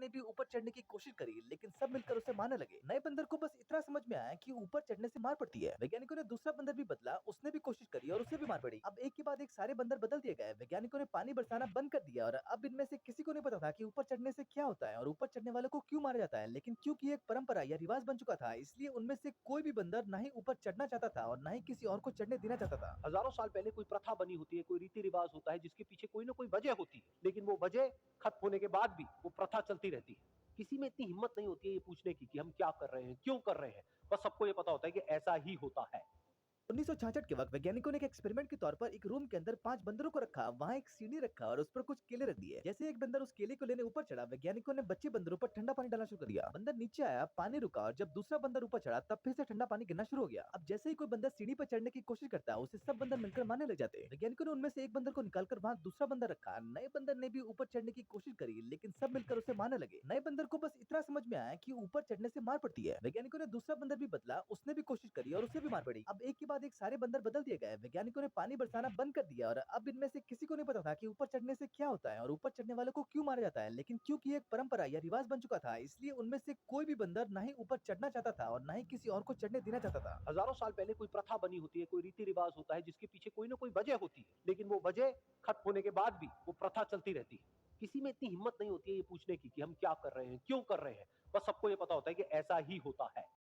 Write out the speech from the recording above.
ने भी ऊपर चढ़ने की कोशिश करी, लेकिन सब मिलकर उसे मारने लगे। नए बंदर को बस इतना समझ में आया कि ऊपर चढ़ने से मार पड़ती है। वैज्ञानिकों ने दूसरा बंदर भी बदला, उसने भी कोशिश करी और उसे भी मार पड़ी। अब एक के बाद एक सारे बंदर बदल दिए गए। वैज्ञानिकों ने पानी बरसाना बंद कर दिया और अब इनमें से किसी को नहीं पता था कि ऊपर चढ़ने से क्या होता है और ऊपर चढ़ने वालों को क्यों मारा जाता है। लेकिन क्योंकि एक परंपरा या रिवाज बन चुका था, इसलिए उनमें से कोई भी बंदर ना ही ऊपर चढ़ना चाहता था और ना ही किसी और को चढ़ने देना चाहता था। हजारों साल पहले कोई प्रथा बनी होती है, कोई रीति रिवाज होता है जिसके पीछे कोई ना कोई वजह होती है, लेकिन वो वजह खत्म होने के बाद भी वो प्रथा चलती रहती है। किसी में इतनी हिम्मत नहीं होती है ये पूछने की कि हम क्या कर रहे हैं, क्यों कर रहे हैं। बस सबको ये पता होता है कि ऐसा ही होता है। 1966 के वक्त वैज्ञानिकों ने एक एक्सपेरिमेंट के तौर पर एक रूम के अंदर 5 बंदरों को रखा। वहाँ एक सीढ़ी रखा और उस पर कुछ केले रख दिए। जैसे एक बंदर उस केले को लेने ऊपर चढ़ा, वैज्ञानिकों ने बच्चे बंदरों पर ठंडा पानी डालना शुरू कर दिया। बंदर नीचे आया, पानी रुका और जब दूसरा बंदर ऊपर चढ़ा, तब फिर से ठंडा पानी गिरना शुरू हो गया। अब जैसे ही कोई बंदर सीढ़ी पर चढ़ने की कोशिश करता, उसे सब बंदर मिलकर मारने लग जाते। वैज्ञानिकों ने उनमें से एक बंदर को निकालकर वहाँ दूसरा बंदर रखा। नए बंदर ने भी ऊपर चढ़ने की कोशिश करी, लेकिन सब मिलकर उसे मारने लगे। नए बंदर को बस इतना समझ में आया कि ऊपर चढ़ने से मार पड़ती है। वैज्ञानिकों ने दूसरा बंदर भी बदला, उसने भी कोशिश करी और उसे भी मार पड़ी। अब एक के बाद एक सारे बंदर बदल दिए गए। वैज्ञानिकों ने पानी बरसाना बंद कर दिया और अब इनमें से किसी को नहीं पता था कि ऊपर चढ़ने से क्या होता है और ऊपर चढ़ने वालों को क्यों मारा जाता है। लेकिन क्योंकि एक परंपरा या रिवाज बन चुका था, इसलिए उनमें से कोई भी बंदर ना ही ऊपर चढ़ना चाहता था और ना ही किसी और को चढ़ने देना चाहता था। हजारों साल पहले कोई प्रथा बनी होती है, कोई रीति रिवाज होता है जिसके पीछे कोई ना कोई वजह होती है, लेकिन वो वजह खत्म होने के बाद भी वो प्रथा चलती रहती है। किसी में इतनी हिम्मत नहीं होती है ये पूछने की कि हम क्या कर रहे हैं, क्यों कर रहे हैं। बस सबको ये पता होता है कि ऐसा ही होता है।